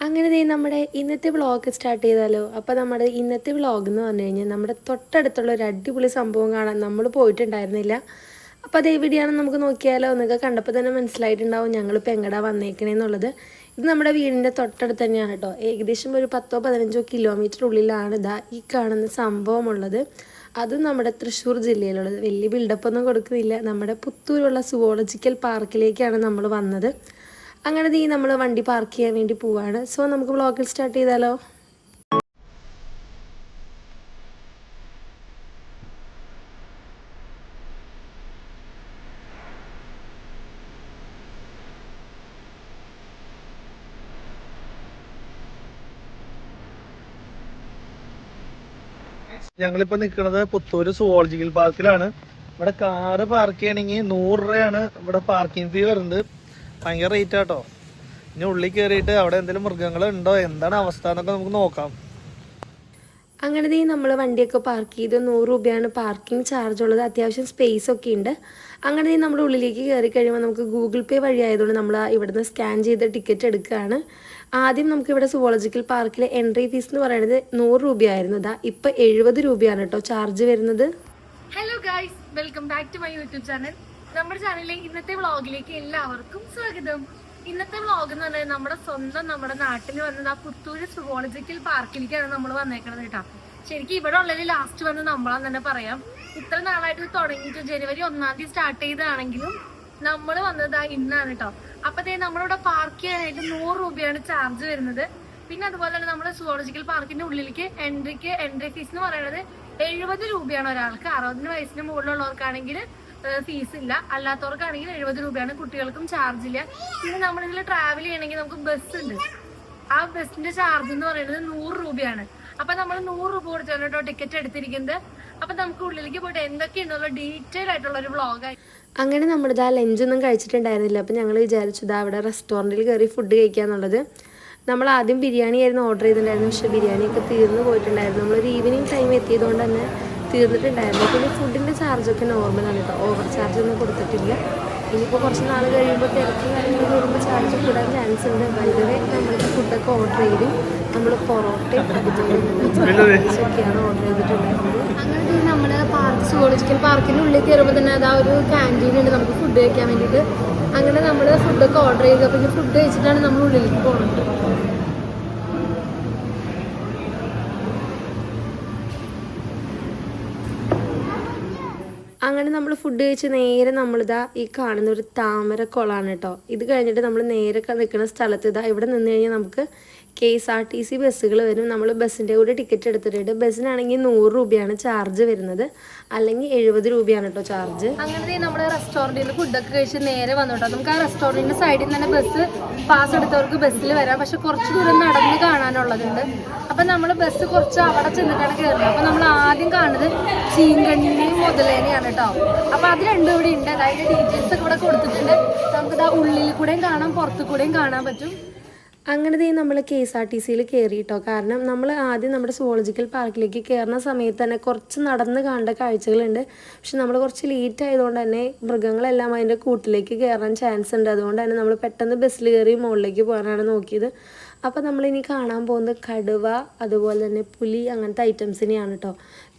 അങ്ങനെ ദേ നമ്മുടെ ഇന്നത്തെ വ്ളോഗ് സ്റ്റാർട്ട് ചെയ്താലോ. അപ്പോൾ നമ്മുടെ ഇന്നത്തെ വ്ളോഗ് എന്ന് പറഞ്ഞു കഴിഞ്ഞാൽ നമ്മുടെ തൊട്ടടുത്തുള്ള ഒരു അടിപൊളി സംഭവം കാണാൻ നമ്മൾ പോയിട്ടുണ്ടായിരുന്നില്ല. അപ്പോൾ അത് എവിടെയാണെന്ന് നമുക്ക് നോക്കിയാലോ. നിങ്ങൾക്ക് കണ്ടപ്പോൾ തന്നെ മനസ്സിലായിട്ടുണ്ടാവും ഞങ്ങളിപ്പോൾ എങ്ങടാ വന്നേക്കണേന്നുള്ളത്. ഇത് നമ്മുടെ വീടിൻ്റെ തൊട്ടടുത്ത് തന്നെയാണ് കേട്ടോ. ഏകദേശം ഒരു 10-15 കിലോമീറ്റർ ഉള്ളിലാണ് ഇതാ ഈ കാണുന്ന സംഭവമുള്ളത്. അതും നമ്മുടെ തൃശ്ശൂർ ജില്ലയിലുള്ളത്. വലിയ ബിൽഡപ്പൊന്നും കൊടുക്കുന്നില്ല. നമ്മുടെ പുത്തൂരുള്ള സുവോളജിക്കൽ പാർക്കിലേക്കാണ് നമ്മൾ വന്നത്. അങ്ങനെ നമ്മൾ വണ്ടി പാർക്ക് ചെയ്യാൻ വേണ്ടി പോവാണ്. സോ നമുക്ക് വ്ളോഗിൽ സ്റ്റാർട്ട് ചെയ്താലോ. ഞങ്ങളിപ്പോ നിൽക്കുന്നത് പുത്തൂര് സുവോളജിക്കൽ പാർക്കിലാണ്. ഇവിടെ കാറ് പാർക്ക് ചെയ്യണമെങ്കിൽ 100 രൂപയാണ് ഇവിടെ പാർക്കിംഗ് ഫീ വരുന്നത്. ഭയങ്കര റേറ്റ് ആട്ടോ. ഇനി ഉള്ളിൽ കയറിയിട്ട് അവിടെ എന്തെങ്കിലും മൃഗങ്ങൾ ഉണ്ടോ, എന്താണ് അവസ്ഥ എന്നൊക്കെ നമുക്ക് നോക്കാം. അങ്ങനെ നമ്മൾ വണ്ടിയൊക്കെ പാർക്ക് ചെയ്ത് 100 രൂപയാണ് പാർക്കിംഗ് ചാർജ് ഉള്ളത്. അത്യാവശ്യം സ്പേസ് ഒക്കെ ഉണ്ട്. അങ്ങനെ നമ്മൾ ഉള്ളിലേക്ക് കയറി കഴിയുമ്പോൾ നമുക്ക് ഗൂഗിൾ പേ വഴി ആയതുകൊണ്ട് നമ്മൾ ഇവിടുന്ന് സ്കാൻ ചെയ്ത് ടിക്കറ്റ് എടുക്കുകയാണ്. ആദ്യം നമുക്ക് ഇവിടെ സുവോളജിക്കൽ പാർക്കിലെ എൻട്രി ഫീസ് എന്ന് പറയുന്നത് 100 രൂപയായിരുന്നു. ഇപ്പം 70 രൂപയാണ് കേട്ടോ ചാർജ് വരുന്നത്. Hello guys, welcome back to my YouTube channel. നമ്മുടെ ചാനലിലെ ഇന്നത്തെ വ്ളോഗിലേക്ക് എല്ലാവർക്കും സ്വാഗതം. ഇന്നത്തെ വ്ളോഗ് എന്ന് പറഞ്ഞാൽ നമ്മുടെ നാട്ടിൽ വന്നത് ആ പുത്തൂര് സുവോളജിക്കൽ പാർക്കിലേക്കാണ് നമ്മൾ വന്നേക്കണത് കേട്ടോ. ശരിക്കും ഇവിടെ ഉള്ളതിൽ ലാസ്റ്റ് വന്ന് നമ്മളാന്ന് തന്നെ പറയാം. ഇത്ര നാളായിട്ട് തുടങ്ങിയിട്ട് ജനുവരി 1-ാം തീയതി സ്റ്റാർട്ട് ചെയ്തതാണെങ്കിലും നമ്മൾ വന്നത് ഇന്നാണ് കേട്ടോ. അപ്പൊ നമ്മളിവിടെ പാർക്ക് ചെയ്യാനായിട്ട് 100 രൂപയാണ് ചാർജ് വരുന്നത്. പിന്നെ അതുപോലെ തന്നെ നമ്മുടെ സുവോളജിക്കൽ പാർക്കിന്റെ ഉള്ളിലേക്ക് എൻട്രി ഫീസ് എന്ന് പറയുന്നത് 70 രൂപയാണ് ഒരാൾക്ക്. 60 വയസ്സിന് മുകളിലുള്ളവർക്കാണെങ്കിൽ ഫീസ് ഇല്ല, അല്ലാത്തവർക്കാണെങ്കിൽ 70 രൂപയാണ്. കുട്ടികൾക്കും ചാർജ് ഇല്ല. പിന്നെ നമ്മളിതിൽ ട്രാവൽ ചെയ്യണമെങ്കിൽ നമുക്ക് ബസ് ഉണ്ട്. ആ ബസ്സിന്റെ ചാർജ് എന്ന് പറയുന്നത് 100 രൂപയാണ്. അപ്പൊ നമ്മൾ 100 രൂപ കൊടുത്താണ് കേട്ടോ ടിക്കറ്റ് എടുത്തിരിക്കുന്നത്. അപ്പൊ നമുക്ക് ഉള്ളിലേക്ക് പോയിട്ട് എന്തൊക്കെയുണ്ടല്ലോ ഡീറ്റെയിൽ ആയിട്ടുള്ള ഒരു വ്ളോഗായി. അങ്ങനെ നമ്മളിതാ ലഞ്ചൊന്നും കഴിച്ചിട്ടുണ്ടായിരുന്നില്ല. അപ്പം ഞങ്ങൾ വിചാരിച്ചു അവിടെ റെസ്റ്റോറൻറ്റിൽ കയറി ഫുഡ് കഴിക്കാന്നുള്ളത്. നമ്മൾ ആദ്യം ബിരിയാണി ആയിരുന്നു ഓർഡർ ചെയ്തിട്ടുണ്ടായിരുന്നു. പക്ഷേ ബിരിയാണിയൊക്കെ തീർന്നു പോയിട്ടുണ്ടായിരുന്നു. നമ്മളൊരു ഈവനിങ് ടൈം എത്തിയതുകൊണ്ട് തന്നെ തീർന്നിട്ടുണ്ടായിരുന്നു. പിന്നെ ഫുഡിൻ്റെ ചാർജൊക്കെ നോർമലാണ് കേട്ടോ. ഓവർ ചാർജ് ഒന്നും കൊടുത്തിട്ടില്ല. ഇനിയിപ്പോൾ കുറച്ച് നാൾ കഴിയുമ്പോൾ തിരക്ക് കാര്യങ്ങൾ വരുമ്പോൾ ചാർജ് കൂടാൻ ചാൻസ് ഉണ്ട്. വൈകുന്നേരം നമ്മൾ ഫുഡൊക്കെ ഓർഡർ ചെയ്ത് നമ്മൾ പൊറോട്ടയും ഒക്കെയാണ് ഓർഡർ ചെയ്തിട്ടുണ്ടായിരുന്നത്. അങ്ങനെ നമ്മൾ സുവോളജിക്കൽ പാർക്കിൻ്റെ ഉള്ളിൽ കയറുമ്പോൾ തന്നെ അതാ ഒരു ക്യാൻറ്റീൻ ഉണ്ട് നമുക്ക് ഫുഡ് കഴിക്കാൻ വേണ്ടിയിട്ട്. അങ്ങനെ നമ്മൾ ഫുഡൊക്കെ ഓർഡർ ചെയ്ത് അപ്പോൾ ഫുഡ് കഴിച്ചിട്ടാണ് നമ്മൾ ഉള്ളിലേക്ക് പോകുന്നത്. അങ്ങനെ നമ്മൾ ഫുഡ് കഴിച്ച് നേരെ നമ്മളിതാ ഈ കാണുന്ന ഒരു താമരക്കുളമാണ് കേട്ടോ. ഇത് കഴിഞ്ഞിട്ട് നമ്മൾ നേരെ നിൽക്കുന്ന സ്ഥലത്ത് ഇവിടെ നിന്ന് കഴിഞ്ഞാൽ നമുക്ക് KSRTC ബസ്സുകൾ വരും. നമ്മൾ ബസ്സിൻ്റെ കൂടെ ടിക്കറ്റ് എടുത്തിട്ടുണ്ട്. ബസ്സിനാണെങ്കിൽ 100 രൂപയാണ് ചാർജ് വരുന്നത്, അല്ലെങ്കിൽ 70 രൂപയാണ് കേട്ടോ ചാർജ്. അങ്ങനെ നമ്മൾ റെസ്റ്റോറൻറ്റിൽ നിന്ന് ഫുഡൊക്കെ കഴിച്ച് നേരെ വന്നു കേട്ടോ. നമുക്ക് ആ റെസ്റ്റോറൻറ്റിൻ്റെ സൈഡിൽ നിന്ന് തന്നെ ബസ് പാസ് എടുത്തവർക്ക് ബസ്സിൽ വരാം. പക്ഷെ കുറച്ച് ദൂരം നടന്ന് കാണാനുള്ളതുണ്ട്. അപ്പം നമ്മൾ ബസ് കുറച്ച് അവിടെ ചെന്നിട്ടാണ് കയറുന്നത്. അപ്പം നമ്മൾ ആദ്യം കാണുന്നത് ചീങ്കണ്ണിനെയും മുതലേനെയാണ് കേട്ടോ. അപ്പം അത് രണ്ടും ഇവിടെ ഉണ്ട്. അതിൻ്റെ ഡീറ്റെയിൽസ് ഒക്കെ ഇവിടെ കൊടുത്തിട്ടുണ്ട്. നമുക്കിത് ഉള്ളിൽ കൂടെയും കാണാം, പുറത്തു കൂടെയും കാണാൻ പറ്റും. അങ്ങനെ നമ്മൾ KSRTCയിൽ കയറി കേട്ടോ. കാരണം നമ്മൾ ആദ്യം നമ്മുടെ സുവോളജിക്കൽ പാർക്കിലേക്ക് കയറുന്ന സമയത്ത് തന്നെ കുറച്ച് നടന്ന് കാണേണ്ട കാഴ്ചകളുണ്ട്. പക്ഷെ നമ്മൾ കുറച്ച് ലേറ്റ് ആയതുകൊണ്ട് തന്നെ മൃഗങ്ങളെല്ലാം അതിൻ്റെ കൂട്ടിലേക്ക് കയറാൻ ചാൻസ് ഉണ്ട്. അതുകൊണ്ട് തന്നെ നമ്മൾ പെട്ടെന്ന് ബസ്സിൽ കയറി മുകളിലേക്ക് പോകാനാണ് നോക്കിയത്. അപ്പോൾ നമ്മളിനി കാണാൻ പോകുന്നത് കടുവ, അതുപോലെ തന്നെ പുലി, അങ്ങനത്തെ ഐറ്റംസിനെയാണ് കേട്ടോ.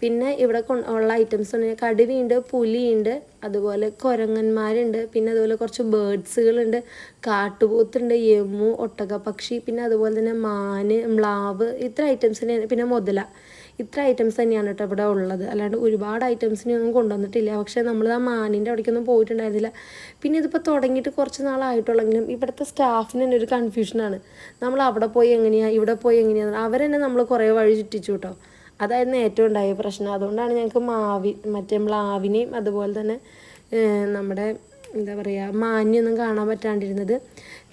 പിന്നെ ഇവിടെ ഉള്ള ഐറ്റംസ് എന്ന് പറഞ്ഞാൽ കടുവയുണ്ട്, പുലിയുണ്ട്, അതുപോലെ കുരങ്ങന്മാരുണ്ട്, പിന്നെ അതുപോലെ കുറച്ച് ബേഡ്സുകളുണ്ട്, കാട്ടുപോത്തുണ്ട്, യമു, ഒട്ടകപ്പക്ഷി, പിന്നെ അതുപോലെ തന്നെ മാന്, മ്ലാവ്, ഇത്ര ഐറ്റംസിനെ, പിന്നെ മുതല, ഇത്ര ഐറ്റംസ് തന്നെയാണ് കേട്ടോ ഇവിടെ ഉള്ളത്. അല്ലാണ്ട് ഒരുപാട് ഐറ്റംസിനെയൊന്നും കൊണ്ടുവന്നിട്ടില്ല. പക്ഷേ നമ്മൾ ആ മാനിൻ്റെ അവിടേക്കൊന്നും പോയിട്ടുണ്ടായിരുന്നില്ല. പിന്നെ ഇതിപ്പോൾ തുടങ്ങിയിട്ട് കുറച്ച് നാളായിട്ടുള്ളെങ്കിലും ഇവിടുത്തെ സ്റ്റാഫിന് തന്നെ ഒരു കൺഫ്യൂഷനാണ്. നമ്മൾ അവിടെ പോയി എങ്ങനെയാണ്, ഇവിടെ പോയി എങ്ങനെയാണ്, അവരെന്നെ നമ്മൾ കുറേ വഴി ചുറ്റിച്ചു കേട്ടോ. അതായിരുന്നു ഏറ്റവും ഉണ്ടായ പ്രശ്നം. അതുകൊണ്ടാണ് ഞങ്ങൾക്ക് മറ്റേ മ്ലാവിനെയും അതുപോലെ തന്നെ നമ്മുടെ എന്താ പറയുക മാനിയൊന്നും കാണാൻ പറ്റാണ്ടിരുന്നത്.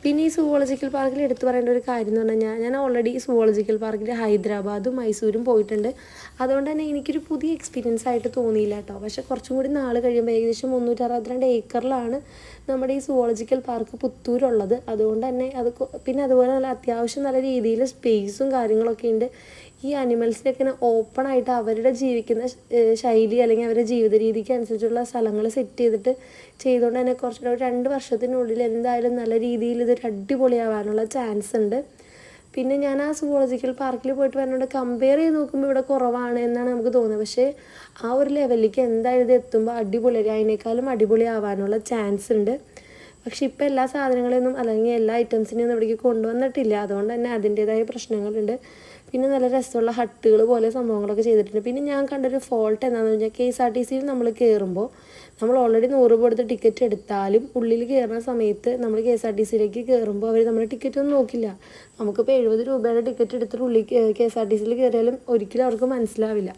പിന്നെ ഈ സുവോളജിക്കൽ പാർക്കിൽ എടുത്തു പറയേണ്ട ഒരു കാര്യം എന്ന് പറഞ്ഞാൽ ഞാൻ ഓൾറെഡി സുവോളജിക്കൽ പാർക്കിൽ ഹൈദരാബാദും മൈസൂരും പോയിട്ടുണ്ട്. അതുകൊണ്ട് തന്നെ എനിക്കൊരു പുതിയ എക്സ്പീരിയൻസ് ആയിട്ട് തോന്നിയില്ല കേട്ടോ. പക്ഷേ കുറച്ചും കൂടി നാൾ കഴിയുമ്പോൾ ഏകദേശം 362 ഏക്കറിലാണ് നമ്മുടെ ഈ സുവോളജിക്കൽ പാർക്ക് പുത്തൂരുള്ളത്. അതുകൊണ്ട് തന്നെ പിന്നെ അതുപോലെ നല്ല അത്യാവശ്യം നല്ല രീതിയിൽ സ്പേസും കാര്യങ്ങളൊക്കെ ഉണ്ട്. ഈ അനിമൽസിനൊക്കെ ഇങ്ങനെ ഓപ്പണായിട്ട് അവരുടെ ജീവിക്കുന്ന ശൈലി അല്ലെങ്കിൽ അവരുടെ ജീവിത രീതിക്ക് അനുസരിച്ചുള്ള സ്ഥലങ്ങൾ സെറ്റ് ചെയ്തുകൊണ്ട് തന്നെ കുറച്ചുകൂടെ 2 വർഷത്തിനുള്ളിൽ എന്തായാലും നല്ല രീതിയിൽ ഇതൊരു അടിപൊളിയാവാനുള്ള ചാൻസ് ഉണ്ട്. പിന്നെ ഞാൻ ആ സുവോളജിക്കൽ പാർക്കിൽ പോയിട്ട് വരുന്നതുകൊണ്ട് കമ്പയർ ചെയ്ത് നോക്കുമ്പോൾ ഇവിടെ കുറവാണ് എന്നാണ് നമുക്ക് തോന്നുന്നത്. പക്ഷേ ആ ഒരു ലെവലിലേക്ക് എന്തായാലും ഇത് എത്തുമ്പോൾ അടിപൊളിയായിരിക്കും, അതിനേക്കാളും അടിപൊളി ആവാനുള്ള ചാൻസ് ഉണ്ട്. പക്ഷെ ഇപ്പോൾ എല്ലാ സാധനങ്ങളൊന്നും അല്ലെങ്കിൽ എല്ലാ ഐറ്റംസിനെയൊന്നും ഇവിടേക്ക് കൊണ്ടുവന്നിട്ടില്ല, അതുകൊണ്ട് തന്നെ അതിൻ്റേതായ പ്രശ്നങ്ങളുണ്ട്. പിന്നെ നല്ല രസമുള്ള ഹട്ടുകൾ പോലെ സംഭവങ്ങളൊക്കെ ചെയ്തിട്ടുണ്ട്. പിന്നെ ഞാൻ കണ്ടൊരു ഫോൾട്ട് എന്താണെന്ന് വെച്ചാൽ KSRTCയിൽ നമ്മൾ കയറുമ്പോൾ നമ്മൾ ഓൾറെഡി 100 രൂപ കൊടുത്ത് ടിക്കറ്റ് എടുത്താലും ഉള്ളിൽ കയറുന്ന സമയത്ത് നമ്മൾ KSRTCയിലേക്ക് കയറുമ്പോൾ അവർ നമ്മുടെ ടിക്കറ്റ് ഒന്നും നോക്കില്ല. നമുക്കിപ്പോൾ 70 രൂപയുടെ ടിക്കറ്റ് എടുത്തിട്ട് ഉള്ളിൽ KSRTCയിൽ കയറിയാലും ഒരിക്കലും അവർക്ക് മനസ്സിലാവില്ല.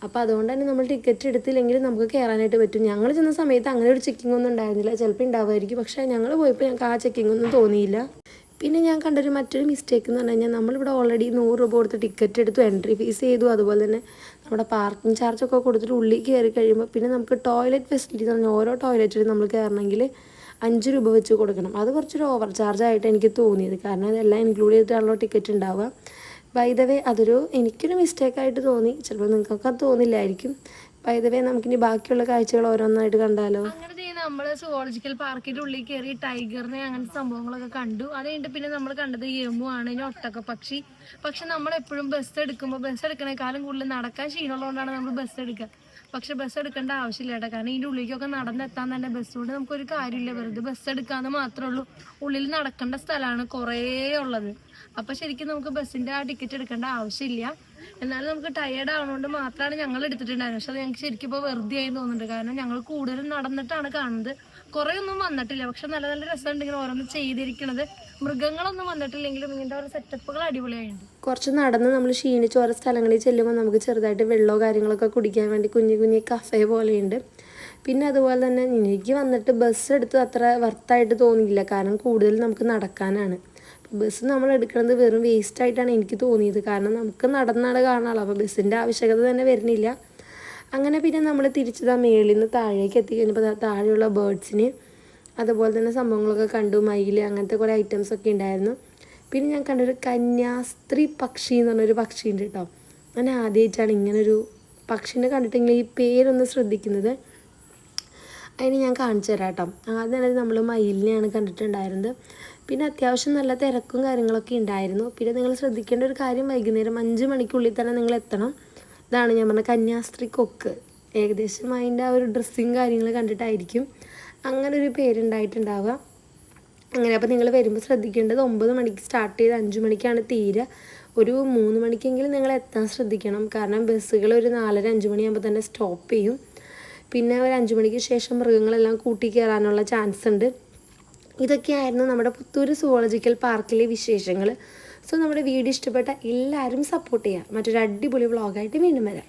അപ്പോൾ അതുകൊണ്ട് തന്നെ നമ്മൾ ടിക്കറ്റ് എടുത്തില്ലെങ്കിൽ നമുക്ക് കയറാനായിട്ട് പറ്റും. ഞങ്ങൾ ചെന്ന സമയത്ത് അങ്ങനെ ഒരു ചെക്കിംഗ് ഒന്നും ഉണ്ടായിരുന്നില്ല, ചിലപ്പോൾ ഉണ്ടാവുമായിരിക്കും, പക്ഷേ ഞങ്ങൾ പോയപ്പോൾ ഞങ്ങൾക്ക് ആ ചെക്കിംഗ് ഒന്നും തോന്നിയില്ല. പിന്നെ ഞാൻ കണ്ടൊരു മറ്റൊരു മിസ്റ്റേക്ക് എന്ന് പറഞ്ഞു കഴിഞ്ഞാൽ നമ്മളിവിടെ ഓൾറെഡി 100 രൂപ കൊടുത്ത് ടിക്കറ്റ് എടുത്തു, എൻട്രി ഫീസ് ചെയ്തു, അതുപോലെ തന്നെ നമ്മുടെ പാർക്കിംഗ് ചാർജൊക്കെ കൊടുത്തിട്ട് ഉള്ളിൽ കയറി കഴിയുമ്പോൾ പിന്നെ നമുക്ക് ടോയ്ലറ്റ് ഫെസിലിറ്റി എന്ന് പറഞ്ഞാൽ ഓരോ ടോയ്ലറ്റിലും നമ്മൾ കയറണമെങ്കിൽ 5 രൂപ വെച്ച് കൊടുക്കണം. അത് കുറച്ചൊരു ഓവർ ചാർജായിട്ട് എനിക്ക് തോന്നിയത്, കാരണം അതെല്ലാം ഇൻക്ലൂഡ് ചെയ്തിട്ടാണല്ലോ ടിക്കറ്റ് ഉണ്ടാവുക. ബൈ ദ വേ എനിക്കൊരു മിസ്റ്റേക്കായിട്ട് തോന്നി, ചിലപ്പോൾ നിങ്ങൾക്കൊക്കെ അത് തോന്നില്ലായിരിക്കും. ബൈ ദ വേ നമുക്കിനി ബാക്കിയുള്ള കാഴ്ചകൾ ഓരോന്നായിട്ട് കണ്ടാലോ. അങ്ങനെ നമ്മൾ സുവോളജിക്കൽ പാർക്കിന്റെ ഉള്ളിൽ കയറി ടൈഗറിനെ അങ്ങനത്തെ സംഭവങ്ങളൊക്കെ കണ്ടു. അത് കഴിഞ്ഞിട്ട് പിന്നെ നമ്മൾ കണ്ടത് യമു ആണ്, ഇനി ഒട്ടക പക്ഷി. പക്ഷെ നമ്മൾ എപ്പോഴും ബസ് എടുക്കുമ്പോൾ ബസ് എടുക്കണേക്കാളും കൂടുതൽ നടക്കാൻ ക്ഷീണമുള്ളതുകൊണ്ടാണ് നമ്മൾ ബസ് എടുക്കുക. പക്ഷെ ബസ് എടുക്കേണ്ട ആവശ്യമില്ല കേട്ടോ, കാരണം ഇതിൻ്റെ ഉള്ളിലേക്കൊക്കെ നടന്നെത്താൻ തന്നെ ബസ് കൊണ്ട് നമുക്കൊരു കാര്യമില്ല, വെറുതെ ബസ് എടുക്കാന്ന് മാത്രമേ ഉള്ളൂ. ഉള്ളിൽ നടക്കേണ്ട സ്ഥലമാണ് കുറേ ഉള്ളത്. അപ്പം ശരിക്കും നമുക്ക് ബസ്സിൻ്റെ ആ ടിക്കറ്റ് എടുക്കേണ്ട ആവശ്യമില്ല. എന്നാലും നമുക്ക് ടയേർഡ് ആവുന്നതുകൊണ്ട് മാത്രമാണ് ഞങ്ങൾ എടുത്തിട്ടുണ്ടായിരുന്നത്. പക്ഷെ അത് ഞങ്ങൾക്ക് ശരിക്കും ഇപ്പോൾ വെറുതെ ആയി തോന്നുന്നുണ്ട്, കാരണം ഞങ്ങൾ കൂടുതലും നടന്നിട്ടാണ് കാണുന്നത്. കുറേ ഒന്നും വന്നിട്ടില്ല, പക്ഷെ നല്ല നല്ല രസമുണ്ട് ഇങ്ങനെ ഓരോന്ന് ചെയ്തിരിക്കണത്. മൃഗങ്ങളൊന്നും വന്നിട്ടില്ലെങ്കിലും ഇങ്ങനത്തെ ഓരോ സെറ്റപ്പുകൾ അടിപൊളിയായിട്ടുണ്ട്. കുറച്ച് നടന്ന് നമ്മൾ ക്ഷീണിച്ച് ഓരോ സ്ഥലങ്ങളിൽ ചെല്ലുമ്പോൾ നമുക്ക് ചെറുതായിട്ട് വെള്ളമോ കാര്യങ്ങളൊക്കെ കുടിക്കാൻ വേണ്ടി കുഞ്ഞു കുഞ്ഞു കഫേ പോലെയുണ്ട്. പിന്നെ അതുപോലെ തന്നെ എനിക്ക് വന്നിട്ട് ബസ് എടുത്ത് അത്ര വർത്തായിട്ട് തോന്നിയില്ല, കാരണം കൂടുതൽ നമുക്ക് നടക്കാനാണ്. ബസ് നമ്മൾ എടുക്കുന്നത് വെറും വേസ്റ്റായിട്ടാണ് എനിക്ക് തോന്നിയത്, കാരണം നമുക്ക് നടന്നാണ് കാണാമല്ലോ, അപ്പോൾ ബസ്സിൻ്റെ ആവശ്യകത തന്നെ വരുന്നില്ല. അങ്ങനെ പിന്നെ നമ്മൾ തിരിച്ചതാ മേളിൽ നിന്ന് താഴേക്ക് എത്തിക്കഴിഞ്ഞപ്പോൾ താഴെയുള്ള ബേർഡ്സിന് അതുപോലെ തന്നെ സംഭവങ്ങളൊക്കെ കണ്ടു, മയിൽ അങ്ങനത്തെ കുറേ ഐറ്റംസൊക്കെ ഉണ്ടായിരുന്നു. പിന്നെ ഞാൻ കണ്ടൊരു കന്യാസ്ത്രീ പക്ഷി എന്ന് പറഞ്ഞൊരു പക്ഷി ഉണ്ട് കേട്ടോ. ഞാൻ ആദ്യമായിട്ടാണ് ഇങ്ങനൊരു പക്ഷീനെ കണ്ടിട്ടെങ്കിൽ ഈ പേരൊന്ന് ശ്രദ്ധിക്കുന്നത്. അതിന് ഞാൻ കാണിച്ചു തരാം കേട്ടോ. ആദ്യം തന്നെ നമ്മൾ മയിലിനെയാണ് കണ്ടിട്ടുണ്ടായിരുന്നത്. പിന്നെ അത്യാവശ്യം നല്ല തിരക്കും കാര്യങ്ങളൊക്കെ ഉണ്ടായിരുന്നു. പിന്നെ നിങ്ങൾ ശ്രദ്ധിക്കേണ്ട ഒരു കാര്യം, വൈകുന്നേരം 5 മണിക്കുള്ളിൽ തന്നെ നിങ്ങൾ എത്തണം. ഇതാണ് ഞാൻ പറഞ്ഞ കന്യാസ്ത്രീ കൊക്ക്. ഏകദേശം അതിൻ്റെ ആ ഒരു ഡ്രസ്സിങ് കാര്യങ്ങൾ കണ്ടിട്ടായിരിക്കും അങ്ങനെ ഒരു പേരുണ്ടായിട്ടുണ്ടാവുക. അങ്ങനെ അപ്പോൾ നിങ്ങൾ വരുമ്പോൾ ശ്രദ്ധിക്കേണ്ടത് 9 മണിക്ക് സ്റ്റാർട്ട് ചെയ്ത് 5 മണിക്കാണ് തീരുക. ഒരു 3 മണിക്കെങ്കിലും നിങ്ങൾ എത്താൻ ശ്രദ്ധിക്കണം, കാരണം ബസ്സുകൾ ഒരു 4:30-5 മണിയാകുമ്പോൾ തന്നെ സ്റ്റോപ്പ് ചെയ്യും. പിന്നെ ഒരു 5 മണിക്ക് ശേഷം മൃഗങ്ങളെല്ലാം കൂട്ടി കയറാനുള്ള ചാൻസ് ഉണ്ട്. ഇതൊക്കെയായിരുന്നു നമ്മുടെ പുത്തൂർ സുവോളജിക്കൽ പാർക്കിലെ വിശേഷങ്ങൾ. സോ നമ്മുടെ വീഡിയോ ഇഷ്ടപ്പെട്ട എല്ലാവരും സപ്പോർട്ട് ചെയ്യുക. മറ്റൊരു അടിപൊളി വ്ളോഗായിട്ട് വീണ്ടും വരാം.